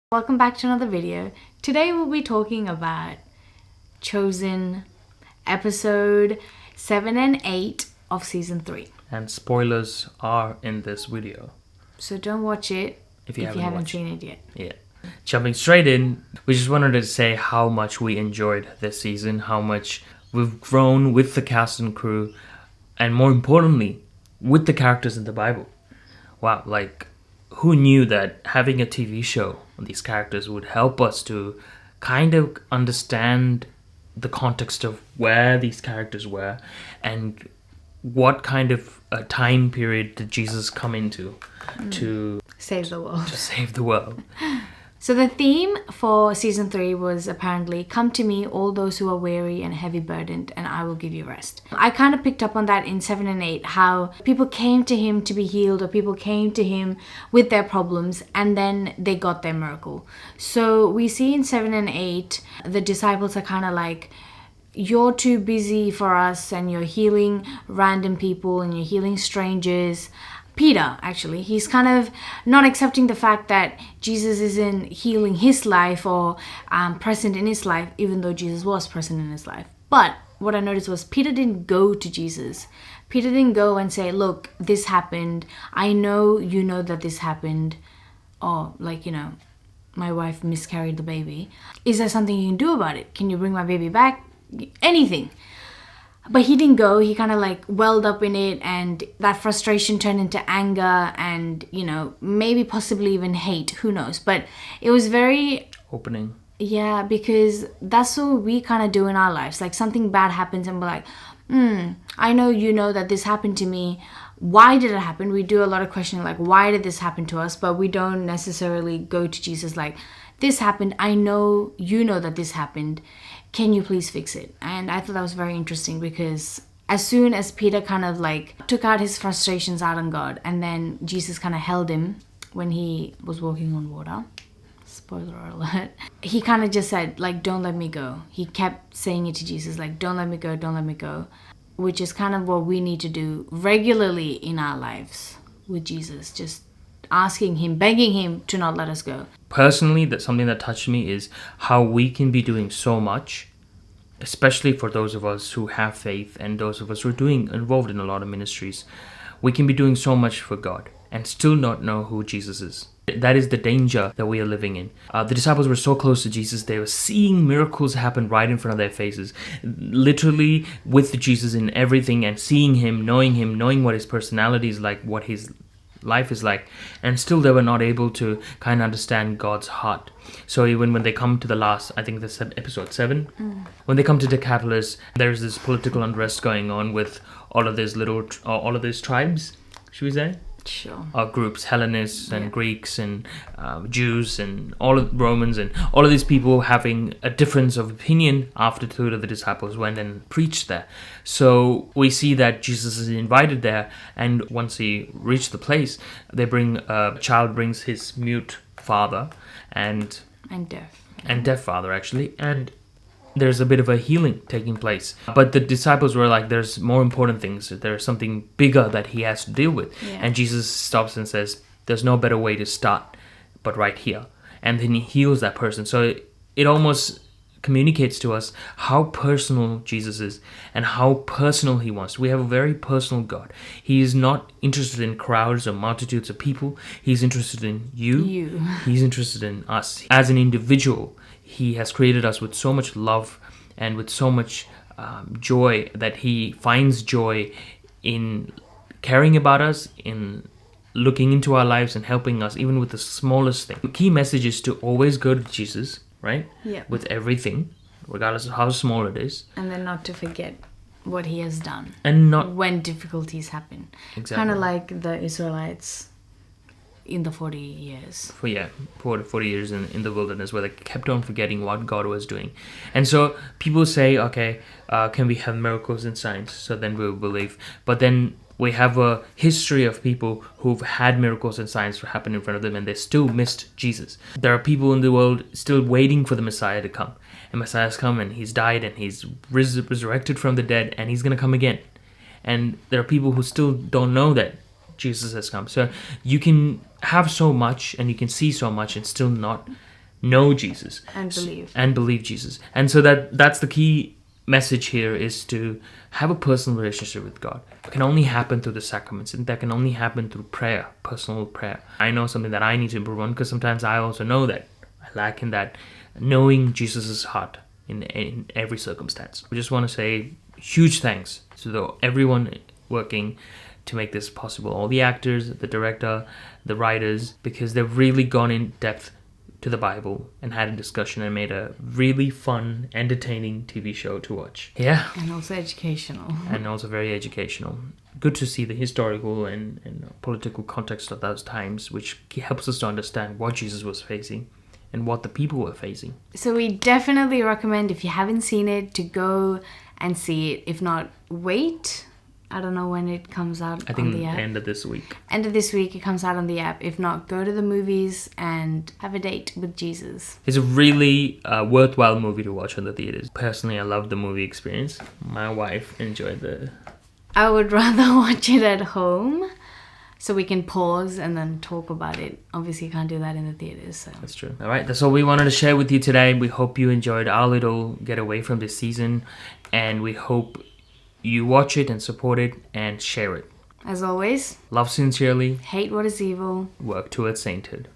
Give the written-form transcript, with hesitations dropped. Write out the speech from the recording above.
Welcome back to another video. Today we'll be talking about Chosen episode 7 and 8 of season 3. And spoilers are in this video. So don't watch it if you haven't seen it yet. Yeah. Jumping straight in, we just wanted to say how much we enjoyed this season, how much we've grown with the cast and crew, and more importantly, with the characters in the Bible. Wow, who knew that having a TV show on these characters would help us to kind of understand the context of where these characters were and what kind of a time period did Jesus come into to Save the world. to save the world. So the theme for season 3 was apparently, come to me, all those who are weary and heavy burdened, and I will give you rest. I kind of picked up on that in 7 and 8, how people came to him to be healed, or people came to him with their problems, and then they got their miracle. So we see in 7 and 8, the disciples are kind of like, you're too busy for us, and you're healing random people, and you're healing strangers. Peter, actually, he's kind of not accepting the fact that Jesus isn't healing his life or present in his life, even though Jesus was present in his life. But what I noticed was Peter didn't go to Jesus. Peter didn't go and say, look, this happened. I know you know that this happened. Or, my wife miscarried the baby. Is there something you can do about it? Can you bring my baby back? Anything. But he didn't go. He kind of welled up in it, and that frustration turned into anger and, maybe possibly even hate. Who knows? But it was very Opening. Yeah, because that's what we kind of do in our lives. Something bad happens and we're like, I know you know that this happened to me. Why did it happen? We do a lot of questioning, why did this happen to us? But we don't necessarily go to Jesus this happened. I know you know that this happened. Can you please fix it? And I thought that was very interesting, because as soon as Peter kind of took out his frustrations out on God, and then Jesus kind of held him when he was walking on water. Spoiler alert. He kind of just said, don't let me go. He kept saying it to Jesus, don't let me go, don't let me go. Which is kind of what we need to do regularly in our lives with Jesus. Just asking him, begging him to not let us go. Personally, that's something that touched me is how we can be doing so much, especially for those of us who have faith and those of us who are involved in a lot of ministries. We can be doing so much for God and still not know who Jesus is. That is the danger that we are living in. The disciples were so close to Jesus. They were seeing miracles happen right in front of their faces, literally with Jesus in everything, and seeing him, knowing what his personality is like, what his life is like, and still they were not able to kind of understand God's heart. So even when they come to the last, I think this episode 7, when they come to Decapolis, there's this political unrest going on with all of these tribes, should we say? Sure. Groups, Hellenists and Greeks and Jews and all of Romans, and all of these people having a difference of opinion after two of the disciples went and preached there. So we see that Jesus is invited there, and once he reached the place, a child brings his mute father and deaf father, actually, and there's a bit of a healing taking place. But the disciples were like, there's more important things. There's something bigger that he has to deal with. Yeah. And Jesus stops and says, there's no better way to start but right here. And then he heals that person. So it almost communicates to us how personal Jesus is and how personal he wants. We have a very personal God. He is not interested in crowds or multitudes of people. He's interested in you. He's interested in us. As an individual, he has created us with so much love and with so much joy, that he finds joy in caring about us, in looking into our lives and helping us even with the smallest thing. The key message is to always go to Jesus, right? Yeah. With everything, regardless of how small it is. And then not to forget what he has done. And not when difficulties happen. Exactly. Kind of like the Israelites in the 40 years. 40 years in the wilderness, where they kept on forgetting what God was doing. And so people say, okay, can we have miracles and signs? So then we'll believe. But then we have a history of people who've had miracles and signs happen in front of them, and they still missed Jesus. There are people in the world still waiting for the Messiah to come. And Messiah's come, and he's died, and he's resurrected from the dead, and he's going to come again. And there are people who still don't know that Jesus has come. So you can have so much and you can see so much and still not know Jesus And believe Jesus. And so that's the key message here, is to have a personal relationship with God. It can only happen through the sacraments, and that can only happen through prayer, personal prayer. I know something that I need to improve on, because sometimes I also know that I lack in that, knowing Jesus' heart in every circumstance. We just want to say huge thanks to everyone working to make this possible. All the actors, the director, the writers, because they've really gone in depth to the Bible and had a discussion and made a really fun, entertaining TV show to watch. Yeah. And also educational. And also very educational. Good to see the historical and political context of those times, which helps us to understand what Jesus was facing and what the people were facing. So we definitely recommend, if you haven't seen it, to go and see it. If not, wait. I don't know when it comes out I think on the app. end of this week. End of this week it comes out on the app. If not, go to the movies and have a date with Jesus. It's a really worthwhile movie to watch in the theaters. Personally, I loved the movie experience. My wife enjoyed the... I would rather watch it at home so we can pause and then talk about it. Obviously, you can't do that in the theaters. So. That's true. All right, that's all we wanted to share with you today. We hope you enjoyed our little getaway from this season, and we hope you watch it and support it and share it. As always, love sincerely, hate what is evil, work towards sainthood.